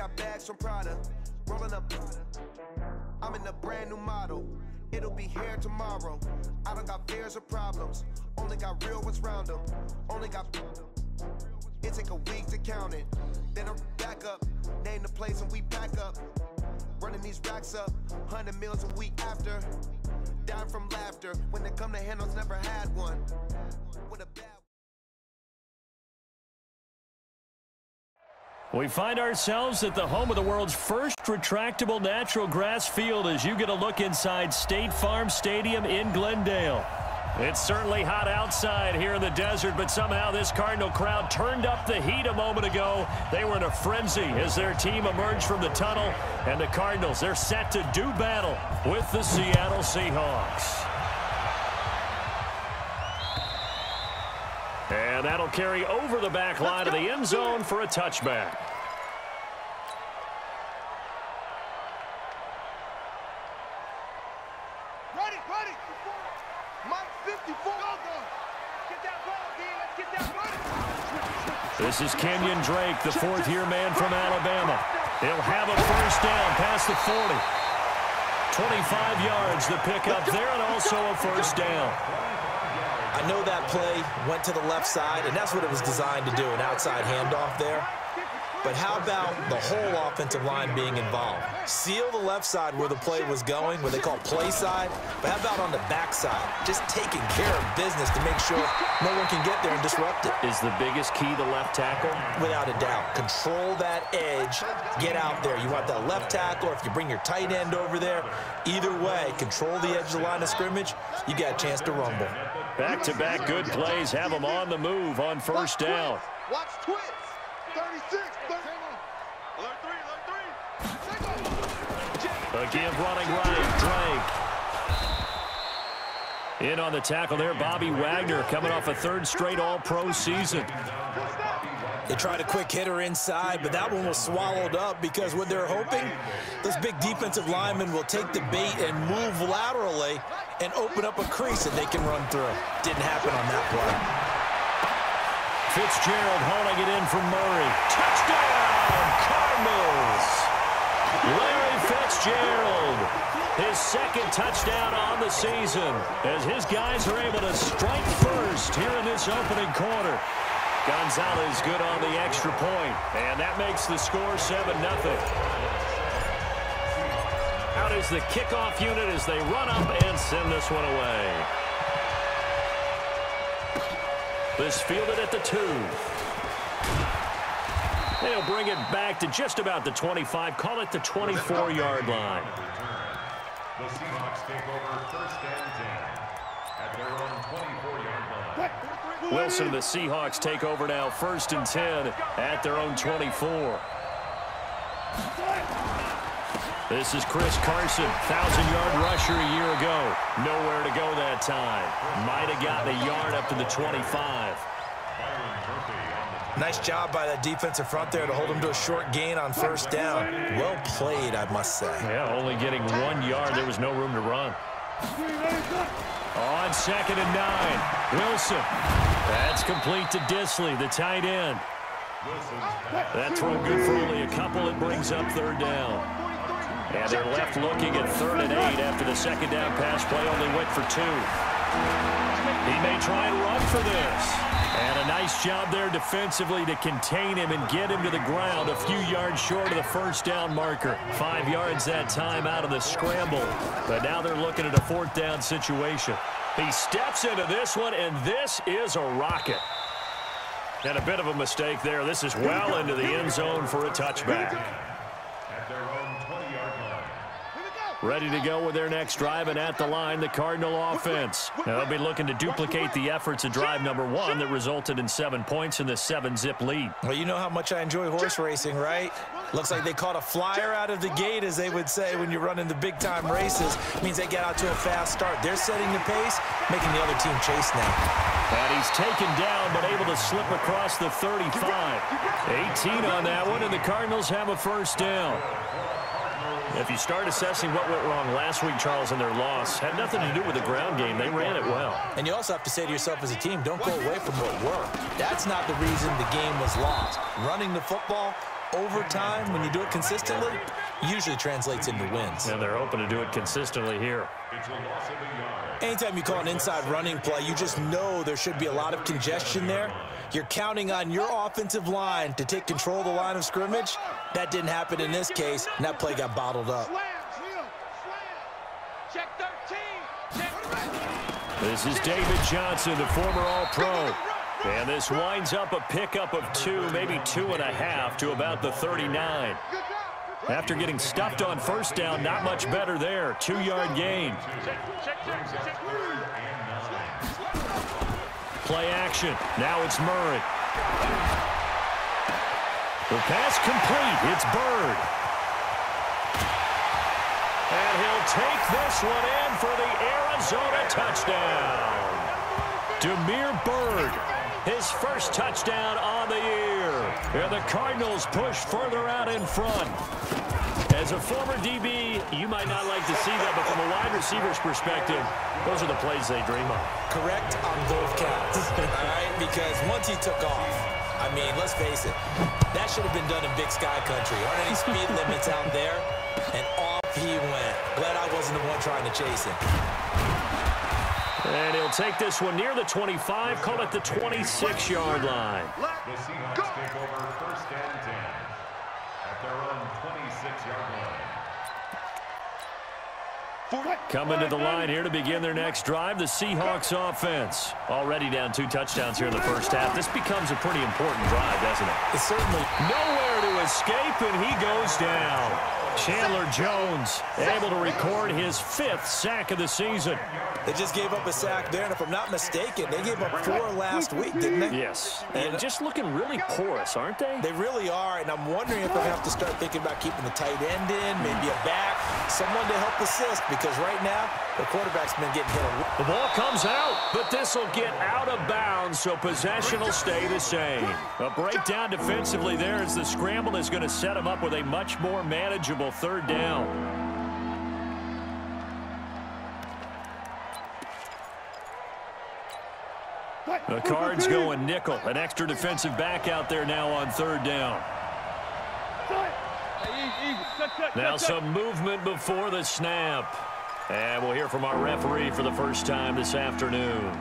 got bags from Prada, rolling up. I'm in a brand new model. It'll be here tomorrow. I don't got fears or problems. Only got real ones round them. Only got. It take a week to count it. Then I'm back up. Name the place and we back up. Running these racks up. 100 meals a week after. Dying from laughter. When they come to handles, never had one. With a bad. We find ourselves at the home of the world's first retractable natural grass field as you get a look inside State Farm Stadium in Glendale. It's certainly hot outside here in the desert, but somehow this Cardinal crowd turned up the heat a moment ago. They were in a frenzy as their team emerged from the tunnel, and the Cardinals, they're set to do battle with the Seattle Seahawks. And that'll carry over the back line of the end zone for a touchback. Ready. Mike 54. Get that ball, D. Let's get that money. This is Kenyon Drake, the fourth-year man from Alabama. He'll have a first down past the 40. 25 yards the pickup there, and also a first down. I know that play went to the left side, and that's what it was designed to do, an outside handoff there. But how about the whole offensive line being involved? Seal the left side where the play was going, what they call play side. But how about on the back side? Just taking care of business to make sure no one can get there and disrupt it. Is the biggest key the left tackle? Without a doubt. Control that edge. Get out there. You want that left tackle, or if you bring your tight end over there, either way, control the edge of the line of scrimmage, you got a chance to rumble. Back-to-back good plays have them on the move on first down. Watch twist. 36. Again running right, Drake. In on the tackle there, Bobby Wagner coming off a third straight All-Pro season. They tried a quick hitter inside, but that one was swallowed up because what they're hoping, those big defensive linemen will take the bait and move laterally and open up a crease that they can run through. Didn't happen on that play. Fitzgerald hauling it in from Murray. Touchdown, Cardinals! Larry Fitzgerald, his second touchdown on the season as his guys are able to strike first here in this opening quarter. Gonzalez good on the extra point, and that makes the score 7-0. Out is the kickoff unit as they run up and send this one away. This fielded at the 2. They'll bring it back to just about the 25, call it the 24-yard line. The Seahawks take over first and 10 at their own 24-yard line. Wilson and the Seahawks take over now first and 10 at their own 24. This is Chris Carson, 1,000-yard rusher a year ago. Nowhere to go that time. Might have gotten a yard up to the 25. Nice job by that defensive front there to hold them to a short gain on first down. Well played, I must say. Yeah, only getting 1 yard. There was no room to run. On 2nd and 9, Wilson. That's complete to Disley, the tight end. That throw good for only a couple. It brings up third down. And they're left looking at 3rd and 8 after the second down pass play only went for 2. He may try and run for this. And a nice job there defensively to contain him and get him to the ground a few yards short of the first down marker. 5 yards that time out of the scramble. But now they're looking at a 4th down situation. He steps into this one, and this is a rocket. And a bit of a mistake there. This is well into the end zone for a touchback. At their own 20-yard line. Ready to go with their next drive, and at the line, the Cardinal offense. Now they'll be looking to duplicate the efforts of drive number 1 that resulted in 7 points in the 7-zip lead. Well, you know how much I enjoy horse racing, right? Looks like they caught a flyer out of the gate, as they would say when you're running the big-time races. It means they get out to a fast start. They're setting the pace, making the other team chase now. And he's taken down, but able to slip across the 35. 18 on that one, and the Cardinals have a first down. If you start assessing what went wrong last week, Charles, in their loss, had nothing to do with the ground game. They ran it well. And you also have to say to yourself as a team, don't go away from what worked. That's not the reason the game was lost. Running the football, over time, when you do it consistently, usually translates into wins. And they're hoping to do it consistently here. It's a loss of a yard. Anytime you call an inside running play, you just know there should be a lot of congestion there. You're counting on your offensive line to take control of the line of scrimmage. That didn't happen in this case, and that play got bottled up. Check 13. This is David Johnson, the former All-Pro. And this winds up a pickup of 2, maybe 2.5 to about the 39. After getting stuffed on first down, not much better there. 2-yard gain. Play action. Now it's Murray. The pass complete. It's Bird. And he'll take this one in for the Arizona touchdown. Demir Bird, his first touchdown on the year. And the Cardinals push further out in front. As a former DB, you might not like to see that, but from a wide receiver's perspective, those are the plays they dream of. Correct on both counts, all right? Because once he took off, I mean, let's face it, that should have been done in Big Sky Country. Aren't any speed limits out there? And off he went. Glad I wasn't the one trying to chase him. And he'll take this one near the 25, call it the 26-yard line. The Seahawks take over first and 10 at their own 26-yard line. Coming to the line here to begin their next drive, the Seahawks offense. Already down 2 touchdowns here in the first half. This becomes a pretty important drive, doesn't it? It's certainly nowhere to escape, and he goes down. Chandler Jones able to record his 5th sack of the season. They just gave up a sack there, and if I'm not mistaken, they gave up 4 last week, didn't they? Yes. And just looking really porous, aren't they? They really are, and I'm wondering if they'll have to start thinking about keeping the tight end in, maybe a back, someone to help assist, because right now, the quarterback's been getting hit. The ball comes out, but this will get out of bounds, so possession will stay the same. A breakdown defensively there as the scramble is going to set him up with a much more manageable 3rd down. The Cards going nickel. An extra defensive back out there now on 3rd down. Now some movement before the snap. And we'll hear from our referee for the first time this afternoon.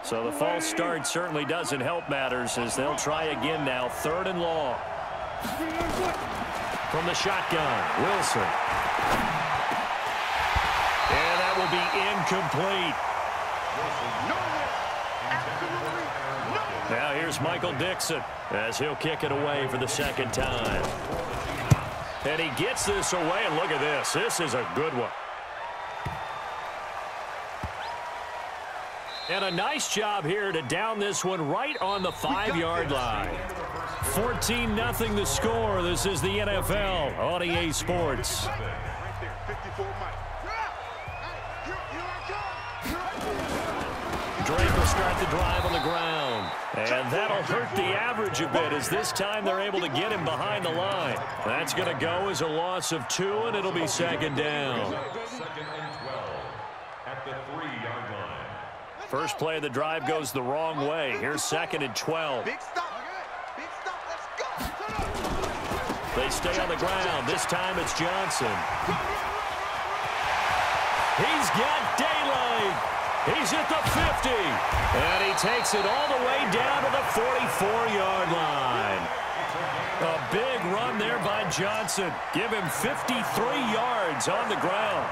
So the false start certainly doesn't help matters as they'll try again now. 3rd and long. From the shotgun, Wilson. And that will be incomplete. Now here's Michael Dixon as he'll kick it away for the 2nd time. And he gets this away, and look at this. This is a good one. And a nice job here to down this one right on the 5-yard line. 14-0 the score. This is the NFL on EA Sports. Drake will start the drive on the ground. And that'll hurt the average a bit as this time they're able to get him behind the line. That's going to go as a loss of 2, and it'll be 2nd down. 2nd and 12 at the 3-yard line. First play of the drive goes the wrong way. Here's 2nd and 12. Big stop. Big stop. Let's go. They stay on the ground. This time it's Johnson. He's got daylight. He's at the 50. And he takes it all the way down to the 44-yard line. A big run there by Johnson. Give him 53 yards on the ground.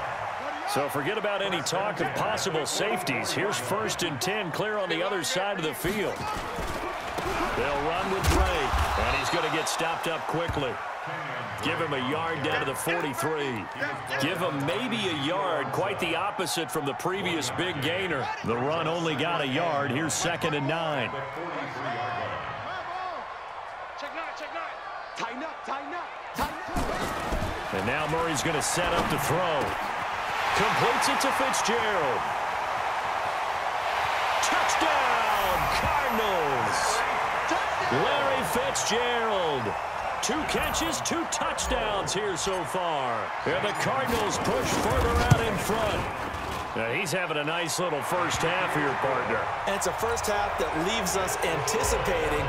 So forget about any talk of possible safeties. Here's 1st and 10 clear on the other side of the field. They'll run with Drake, and he's going to get stopped up quickly. Give him a yard down to the 43. Give him maybe a yard, quite the opposite from the previous big gainer. The run only got a yard. Here's 2nd and 9. And now Murray's going to set up to throw. Completes it to Fitzgerald. Touchdown, Cardinals. Larry Fitzgerald. 2 catches, 2 touchdowns here so far. And the Cardinals push further out in front. Now he's having a nice little first half here, partner. And it's a first half that leaves us anticipating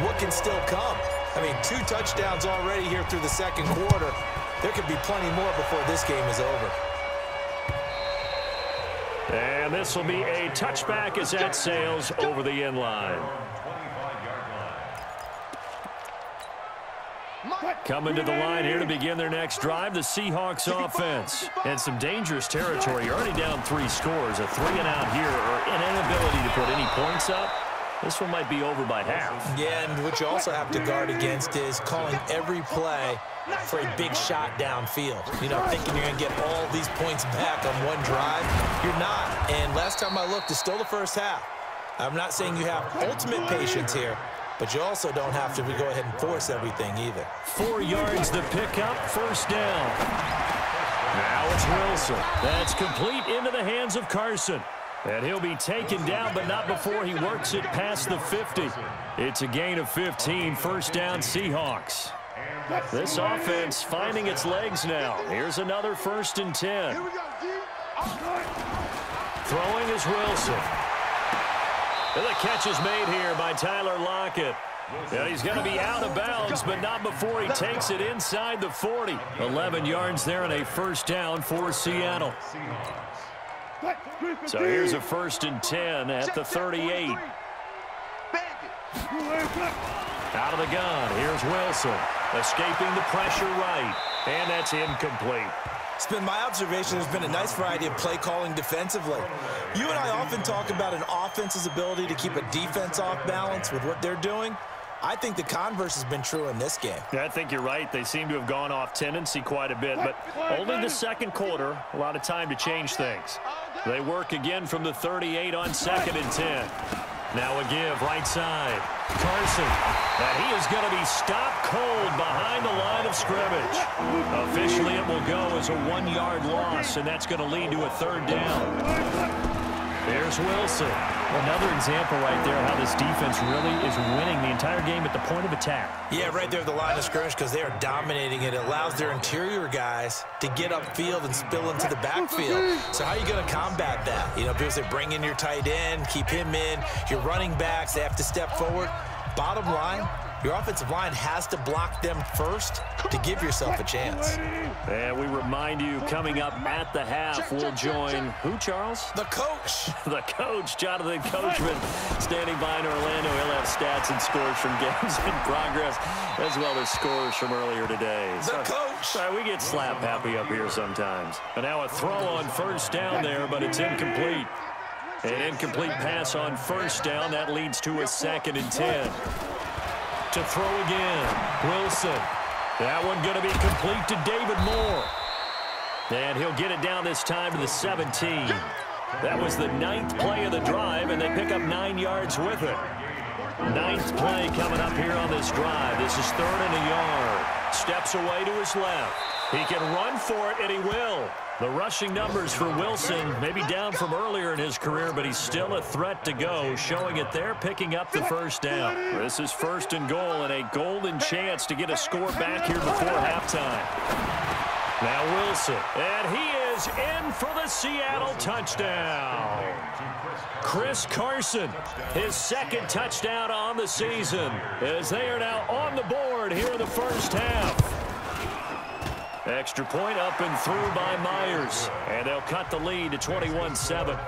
what can still come. I mean, 2 touchdowns already here through the second quarter. There could be plenty more before this game is over. And this will be a touchback as that sails over the end line. Coming to the line here to begin their next drive, the Seahawks offense. And some dangerous territory. You're already down 3 scores. A 3-and-out here, or an inability to put any points up. This one might be over by half. Yeah, and what you also have to guard against is calling every play for a big shot downfield. You know, thinking you're going to get all these points back on one drive. You're not. And last time I looked, it's still the first half. I'm not saying you have ultimate patience here, but you also don't have to go ahead and force everything either. 4 yards the pickup, first down. Now it's Wilson. That's complete into the hands of Carson. And he'll be taken down, but not before he works it past the 50. It's a gain of 15, first down Seahawks. This offense finding its legs now. Here's another 1st and 10. Throwing is Wilson. And the catch is made here by Tyler Lockett. And he's going to be out of bounds, but not before he takes it inside the 40. 11 yards there and a first down for Seattle. So here's a 1st and 10 at the 38. Out of the gun, here's Wilson. Escaping the pressure right, and that's incomplete. It's been my observation there's been a nice variety of play calling defensively. You and I often talk about an offense's ability to keep a defense off balance with what they're doing. I think the converse has been true in this game. Yeah, I think you're right. They seem to have gone off tendency quite a bit, but only the second quarter, a lot of time to change things. They work again from the 38 on 2nd and 10. Now a give, right side. Carson, and he is going to be stopped cold behind the line of scrimmage. Officially, it will go as a 1-yard loss, and that's going to lead to a 3rd down. There's Wilson. Another example right there how this defense really is winning the entire game at the point of attack. Yeah, right there at the line of scrimmage because they are dominating it. It allows their interior guys to get upfield and spill into the backfield. So how are you going to combat that? You know, because they bring in your tight end, keep him in. Your running backs, they have to step forward. Bottom line, your offensive line has to block them first to give yourself a chance. And we remind you, coming up at the half, we'll join who, Charles? The coach. The coach, Jonathan Coachman, standing by in Orlando. He'll have stats and scores from games in progress, as well as scores from earlier today. The coach. Sorry, we get slap happy up here sometimes. And now a throw on first down there, but it's incomplete. An incomplete pass on first down. That leads to a 2nd and 10. To throw again, Wilson. That one going to be complete to David Moore. And he'll get it down this time to the 17. That was the 9th play of the drive, and they pick up 9 yards with it. 9th play coming up here on this drive. This is 3rd and a yard. Steps away to his left. He can run for it, and he will. The rushing numbers for Wilson maybe down from earlier in his career, but he's still a threat to go, showing it there, picking up the first down. This is 1st and goal, and a golden chance to get a score back here before halftime. Now Wilson, and he is in for the Seattle touchdown. Chris Carson, his 2nd touchdown on the season, as they are now on the board here in the first half. Extra point up and through by Myers. And they'll cut the lead to 21-7.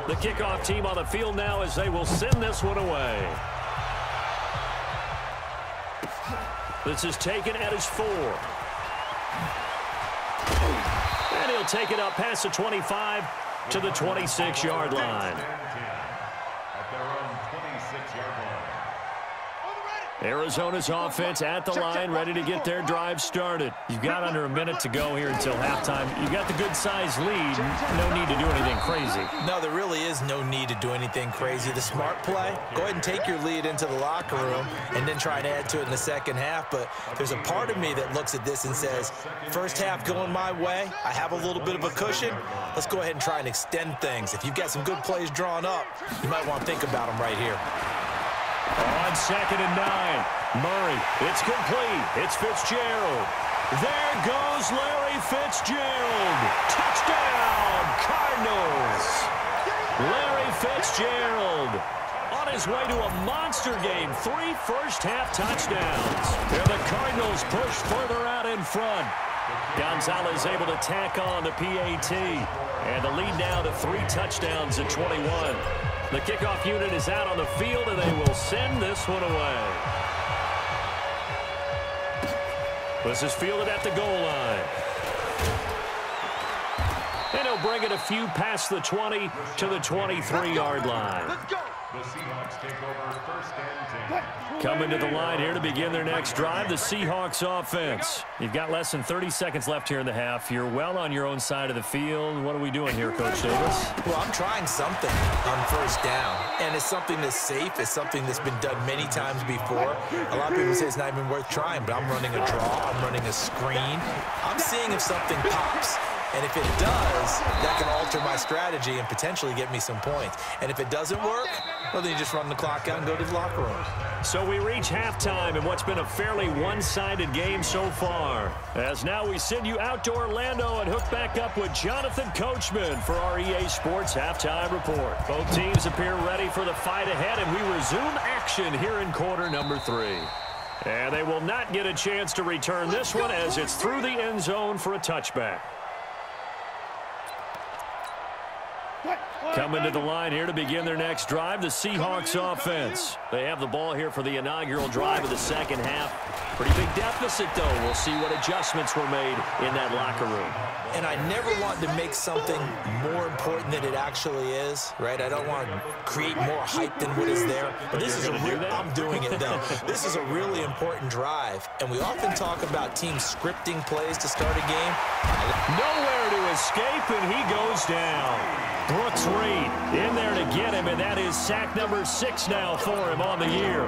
The kickoff team on the field now as they will send this one away. This is taken at his 4. And he'll take it up past the 25 to the 26-yard line. Arizona's offense at the line, ready to get their drive started. You've got under a minute to go here until halftime. You've got the good-sized lead. No need to do anything crazy. No, there really is no need to do anything crazy. The smart play, go ahead and take your lead into the locker room and then try and add to it in the second half. But there's a part of me that looks at this and says, first half going my way, I have a little bit of a cushion. Let's go ahead and try and extend things. If you've got some good plays drawn up, you might want to think about them right here. On 2nd and 9. Murray. It's complete. It's Fitzgerald. There goes Larry Fitzgerald. Touchdown, Cardinals. Larry Fitzgerald on his way to a monster game. 3 first-half touchdowns. And the Cardinals push further out in front. Gonzalez able to tack on the PAT. And the lead now to 3 touchdowns at 21. The kickoff unit is out on the field, and they will send this one away. This is fielded at the goal line. And he'll bring it a few past the 20 to the 23-yard line. The Seahawks take over 1st and 10. Coming to the line here to begin their next drive, the Seahawks offense. You've got less than 30 seconds left here in the half. You're well on your own side of the field. What are we doing here, Coach Davis? Well, I'm trying something on 1st down, and it's something that's safe. It's something that's been done many times before. A lot of people say it's not even worth trying, but I'm running a draw. I'm running a screen. I'm seeing if something pops. And if it does, that can alter my strategy and potentially get me some points. And if it doesn't work, well, then you just run the clock out and go to the locker room. So we reach halftime in what's been a fairly one-sided game so far. As now we send you out to Orlando and hook back up with Jonathan Coachman for our EA Sports Halftime Report. Both teams appear ready for the fight ahead, and we resume action here in quarter number 3. And they will not get a chance to return this one as it's through the end zone for a touchback. Coming to the line here to begin their next drive, the Seahawks offense. They have the ball here for the inaugural drive of the second half. Pretty big deficit, though. We'll see what adjustments were made in that locker room. And I never want to make something more important than it actually is, right? I don't want to create more hype than what is there. But this is a real, I'm doing it, though. This is a really important drive. And we often talk about teams scripting plays to start a game. Nowhere to escape, and he goes down. Brooks Reed in there to get him, and that is sack number 6 now for him on the year.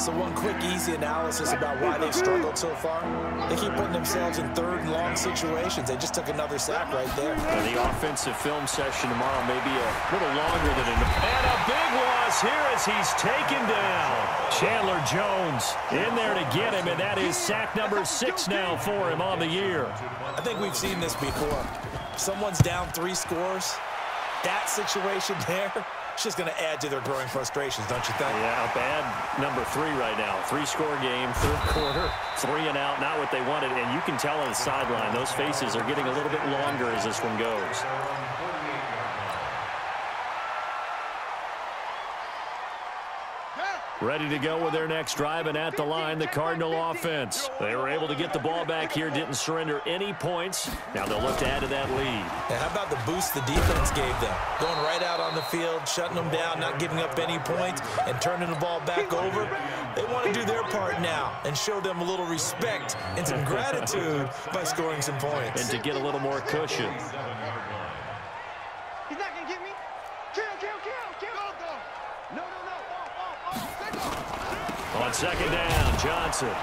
So one quick, easy analysis about why they've struggled so far. They keep putting themselves in 3rd and long situations. They just took another sack right there. The offensive film session tomorrow may be a little longer than enough. And a big loss here as he's taken down. Chandler Jones in there to get him, and that is sack number 6 now for him on the year. I think we've seen this before. Someone's down 3 scores. That situation there, it's just going to add to their growing frustrations, don't you think? Yeah, a bad number 3 right now. 3-score game, 3rd quarter, 3 and out, not what they wanted. And you can tell on the sideline, those faces are getting a little bit longer as this one goes. Ready to go with their next drive, and at the line, the Cardinal offense. They were able to get the ball back here, didn't surrender any points. Now they'll look to add to that lead. And how about the boost the defense gave them? Going right out on the field, shutting them down, not giving up any points, and turning the ball back over. They want to do their part now and show them a little respect and some gratitude by scoring some points. And to get a little more cushion. He's not going to get me. Kill. No. On 2nd down, Johnson.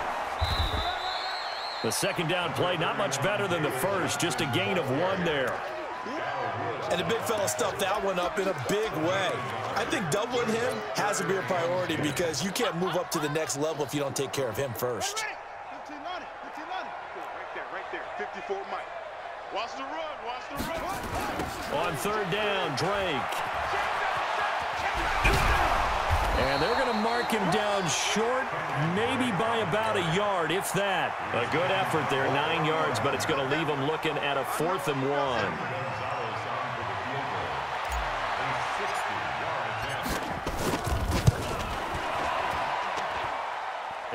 The 2nd down play, not much better than the first, just a gain of 1 there. And the big fella stuffed that one up in a big way. I think doubling him has to be a priority because you can't move up to the next level if you don't take care of him first. 15 on it. Right there. 54 Mike. Watch the run. On 3rd down, Drake. And they're going to mark him down short, maybe by about a yard, if that. A good effort there, 9 yards, but it's going to leave them looking at a 4th and 1.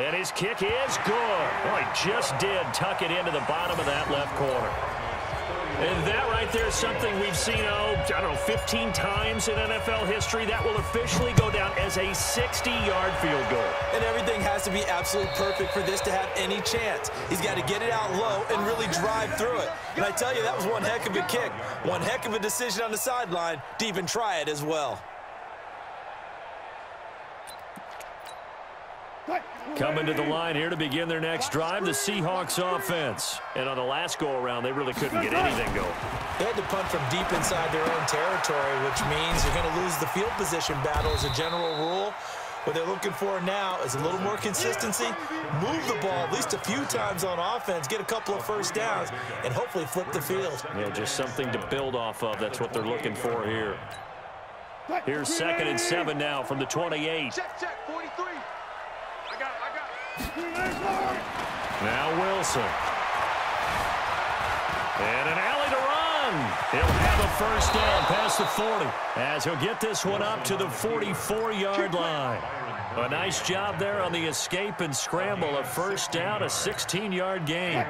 And his kick is good. Oh, he just did tuck it into the bottom of that left corner. And that right there is something we've seen, I don't know, 15 times in NFL history. That will officially go down as a 60-yard field goal. And everything has to be absolutely perfect for this to have any chance. He's got to get it out low and really drive through it. And I tell you, that was one heck of a kick. One heck of a decision on the sideline to even try it as well. Coming to the line here to begin their next drive, the Seahawks offense. And on the last go-around, they really couldn't get anything going. They had to punt from deep inside their own territory, which means you're going to lose the field position battle as a general rule. What they're looking for now is a little more consistency, move the ball at least a few times on offense, get a couple of first downs, and hopefully flip the field. Yeah, just something to build off of. That's what they're looking for here. Here's 2nd and 7 now from the 28. Check, 43. I got it. Now Wilson. And an alley to run. He'll have a first down past the 40 as he'll get this one up to the 44-yard line. A nice job there on the escape and scramble. A first down, a 16-yard gain. Okay.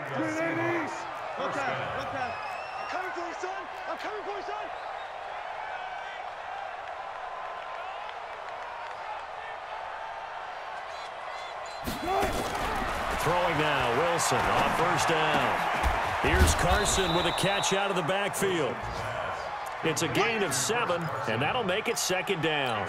I'm coming for you, son. I'm coming for you, son. Throwing now, Wilson on first down. Here's Carson with a catch out of the backfield. It's a gain of 7, and that'll make it 2nd down.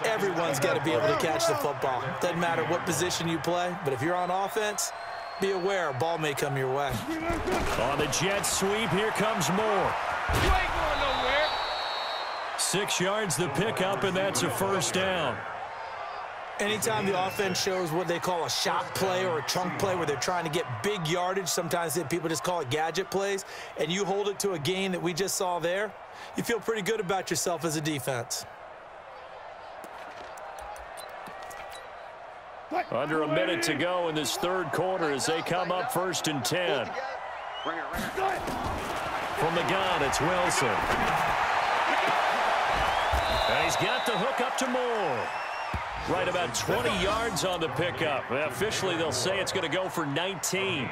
Everyone's got to be able to catch the football. Doesn't matter what position you play, but if you're on offense, be aware a ball may come your way. On the jet sweep, here comes Moore. You ain't going nowhere. 6 yards the pickup, and that's a first down. Anytime the offense shows what they call a shot play or a chunk play where they're trying to get big yardage, sometimes people just call it gadget plays, and you hold it to a gain that we just saw there, you feel pretty good about yourself as a defense. Under a minute to go in this 3rd quarter as they come up 1st and 10. From the gun, it's Wilson. And he's got the hook up to Moore. Right about 20 yards on the pickup. Officially, they'll say it's going to go for 19.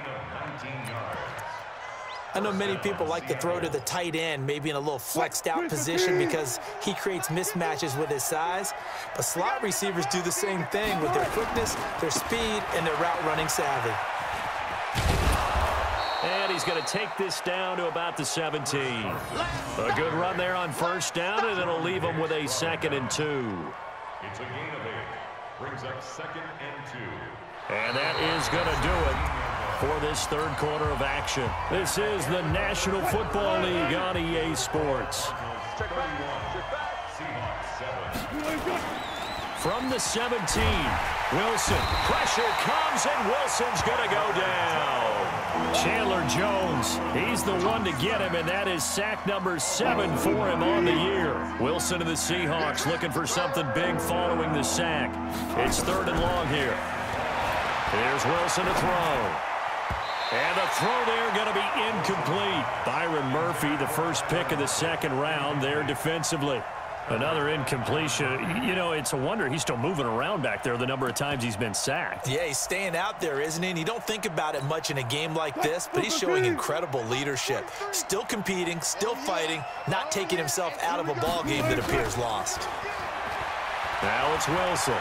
I know many people like to throw to the tight end, maybe in a little flexed out position because he creates mismatches with his size. But slot receivers do the same thing with their quickness, their speed, and their route running savvy. And he's going to take this down to about the 17. A good run there on first down, and it'll leave him with a 2nd and 2. It's a gain of 8. Brings up 2nd and 2. And that is going to do it for this 3rd quarter of action. This is the National Football League on EA Sports. From the 17, Wilson. Pressure comes, and Wilson's going to go down. Chandler Jones, he's the one to get him, and that is sack number 7 for him on the year. Wilson and the Seahawks looking for something big following the sack. It's 3rd and long here. Here's Wilson to throw. And the throw there going to be incomplete. Byron Murphy, the first pick of the 2nd round there defensively. Another incompletion. You know, it's a wonder he's still moving around back there the number of times he's been sacked. Yeah, he's staying out there, isn't he? And you don't think about it much in a game like this, but he's showing incredible leadership. Still competing, still fighting, not taking himself out of a ball game that appears lost. Now it's Wilson.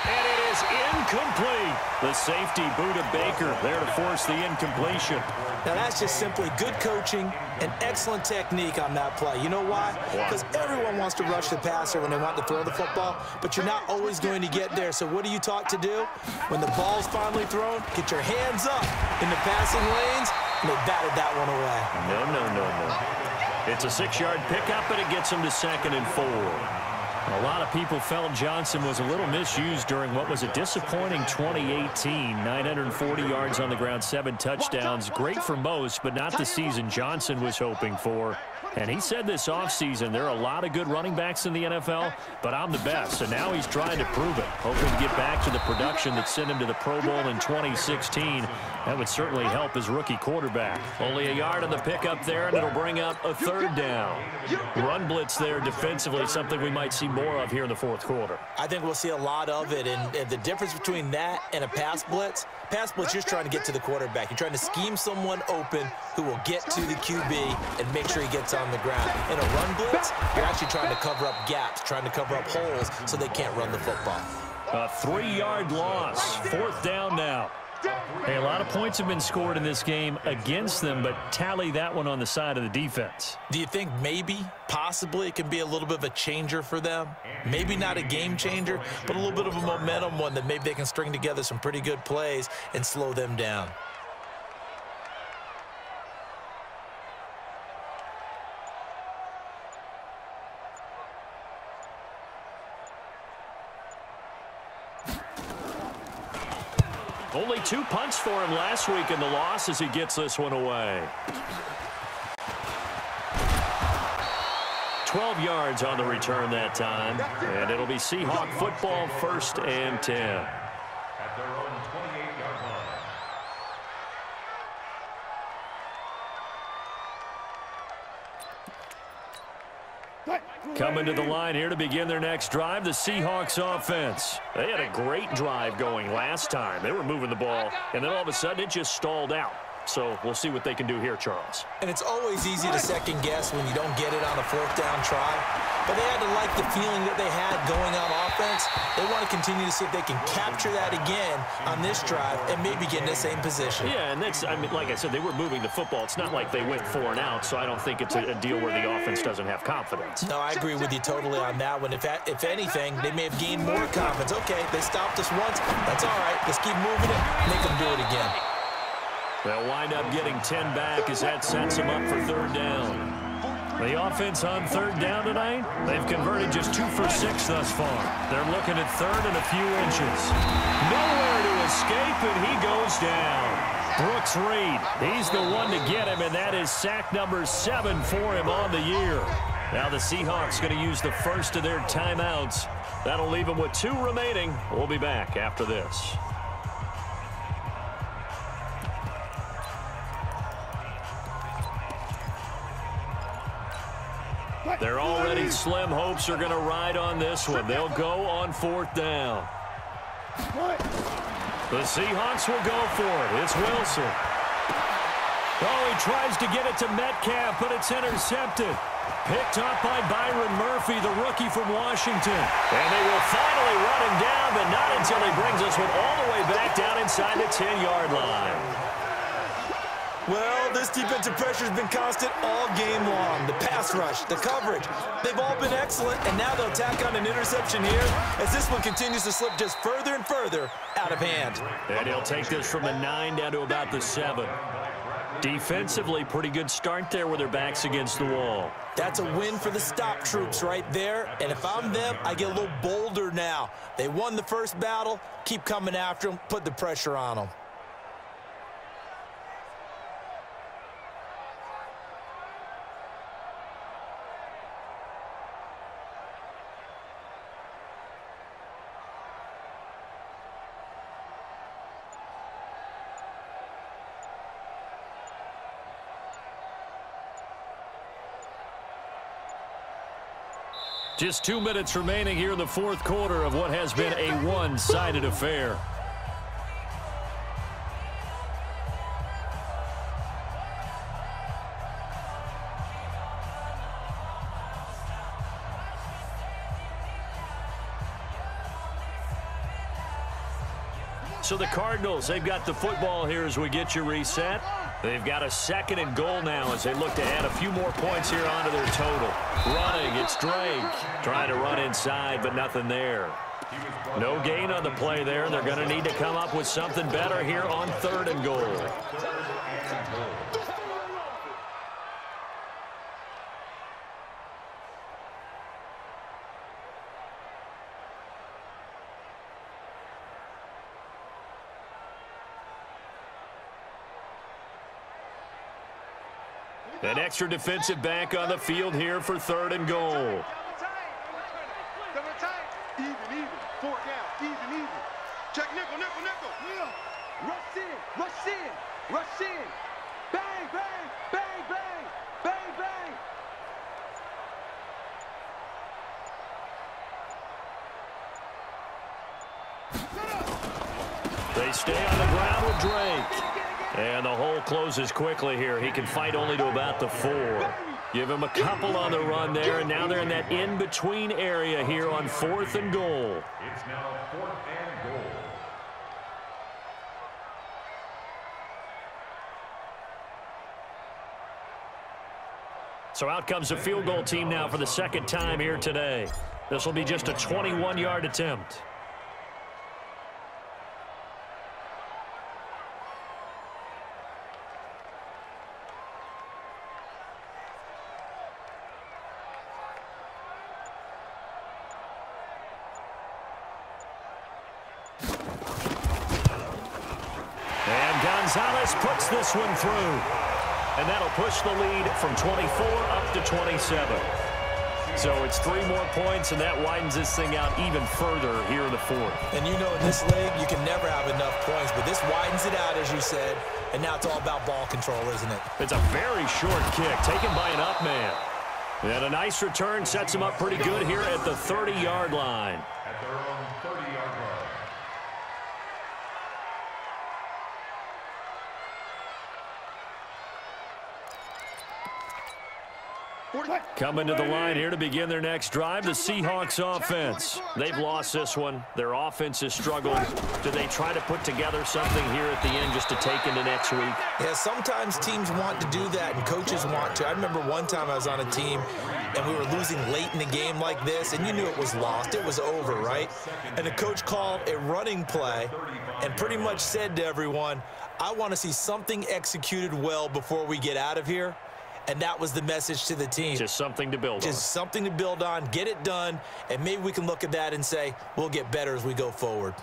And it is incomplete. The safety, Buda Baker, there to force the incompletion. Now, that's just simply good coaching and excellent technique on that play. You know why? Because everyone wants to rush the passer when they want to throw the football, but you're not always going to get there. So what are you taught to do? When the ball's finally thrown, get your hands up in the passing lanes, and they batted that one away. No. It's a 6-yard pickup, and it gets him to 2nd and 4. A lot of people felt Johnson was a little misused during what was a disappointing 2018. 940 yards on the ground, 7 touchdowns. Great for most, but not the season Johnson was hoping for. And he said this offseason, there are a lot of good running backs in the NFL, but I'm the best. So now he's trying to prove it, hoping to get back to the production that sent him to the Pro Bowl in 2016. That would certainly help his rookie quarterback. Only a yard on the pickup there, and it'll bring up a 3rd down. Run blitz there defensively, something we might see more of here in the 4th quarter. I think we'll see a lot of it, and the difference between that and a pass blitz, you're just trying to get to the quarterback. You're trying to scheme someone open who will get to the QB and make sure he gets on the ground. In a run blitz, you're actually trying to cover up gaps, trying to cover up holes so they can't run the football. A 3-yard loss, 4th down now. Hey, a lot of points have been scored in this game against them, but tally that one on the side of the defense. Do you think maybe, possibly, it can be a little bit of a changer for them? Maybe not a game changer, but a little bit of a momentum one that maybe they can string together some pretty good plays and slow them down. Only 2 punts for him last week in the loss as he gets this one away. 12 yards on the return that time, and it'll be Seahawk football, 1st and 10. At their own 28-yard line. Coming to the line here to begin their next drive, the Seahawks offense. They had a great drive going last time. They were moving the ball, and then all of a sudden it just stalled out. So we'll see what they can do here, Charles. And it's always easy to second guess when you don't get it on a 4th down try. But they had to like the feeling that they had going on offense. They want to continue to see if they can capture that again on this drive and maybe get in the same position. Yeah, and that's, I mean, like I said, they were moving the football. It's not like they went 4 and out, so I don't think it's a deal where the offense doesn't have confidence. No, I agree with you totally on that one. If anything, they may have gained more confidence. Okay, they stopped us once. That's all right. Let's keep moving it. Make them do it again. They'll wind up getting 10 back as that sets them up for 3rd down. The offense on 3rd down tonight, they've converted just 2 for 6 thus far. They're looking at 3rd and a few inches. Nowhere to escape, and he goes down. Brooks Reed, he's the one to get him, and that is sack number 7 for him on the year. Now the Seahawks going to use the first of their timeouts. That'll leave them with 2 remaining. We'll be back after this. Their already slim hopes are going to ride on this one. They'll go on 4th down. The Seahawks will go for it. It's Wilson. Oh, he tries to get it to Metcalf, but it's intercepted. Picked up by Byron Murphy, the rookie from Washington. And they will finally run him down, but not until he brings this one all the way back down inside the 10-yard line. Well, this defensive pressure has been constant all game long. The pass rush, the coverage, they've all been excellent, and now they'll tack on an interception here as this one continues to slip just further and further out of hand. And he'll take this from the 9 down to about the 7. Defensively, pretty good start there with their backs against the wall. That's a win for the stop troops right there, and if I'm them, I get a little bolder now. They won the first battle, keep coming after them, put the pressure on them. Just 2 minutes remaining here in the 4th quarter of what has been a one-sided affair. So the Cardinals, they've got the football here as we get you reset. They've got a 2nd and goal now as they look to add a few more points here onto their total. Running, it's Drake. Trying to run inside, but nothing there. No gain on the play there. They're going to need to come up with something better here on 3rd and goal. An extra defensive back on the field here for 3rd and goal. Even, 4 down, even. Check nickel. Rush in, rush in. Bang, bang, bang, bang, bang, bang. They stay on the ground with Drake. And the hole closes quickly here. He can fight only to about the 4. Give him a couple on the run there, and now they're in that in-between area here on 4th and goal. It's now 4th and goal. So out comes the field goal team now for the 2nd time here today. This will be just a 21-yard attempt. Gonzalez puts this one through. And that'll push the lead from 24 up to 27. So it's 3 more points, and that widens this thing out even further here in the fourth. And you know in this league, you can never have enough points, but this widens it out, as you said, and now it's all about ball control, isn't it? It's a very short kick taken by an up man. And a nice return sets him up pretty good here at the 30-yard line. At their own 30-yard line. Coming to the line here to begin their next drive, the Seahawks offense. They've lost this one. Their offense has struggled. Do they try to put together something here at the end just to take into next week? Yeah, sometimes teams want to do that, and coaches want to. I remember one time I was on a team, and we were losing late in the game like this, and you knew it was lost. It was over, right? And the coach called a running play and pretty much said to everyone, I want to see something executed well before we get out of here. And that was the message to the team. Just something to build on. Just something to build on, get it done, and maybe we can look at that and say, we'll get better as we go forward.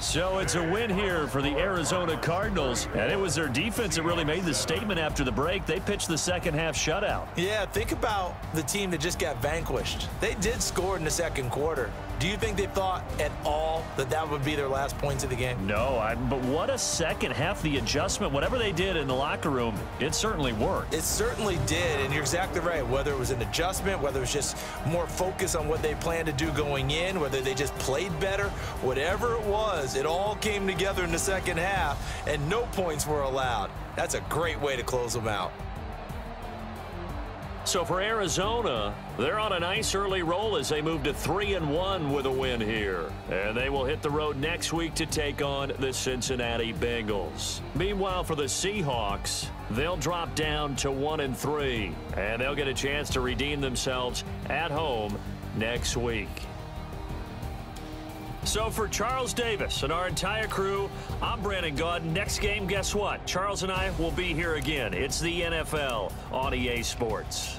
So it's a win here for the Arizona Cardinals, and it was their defense that really made the statement after the break. They pitched the second half shutout. Yeah, think about the team that just got vanquished. They did score in the second quarter. Do you think they thought at all that that would be their last points of the game? No, but what a second half. The adjustment, whatever they did in the locker room, it certainly worked. It certainly did, and you're exactly right. Whether it was an adjustment, whether it was just more focus on what they planned to do going in, whether they just played better, whatever it was, it all came together in the second half, and no points were allowed. That's a great way to close them out. So for Arizona, they're on a nice early roll as they move to 3-1 with a win here. And they will hit the road next week to take on the Cincinnati Bengals. Meanwhile, for the Seahawks, they'll drop down to 1-3. And they'll get a chance to redeem themselves at home next week. So for Charles Davis and our entire crew, I'm Brandon Gaudin. Next game, guess what? Charles and I will be here again. It's the NFL on EA Sports.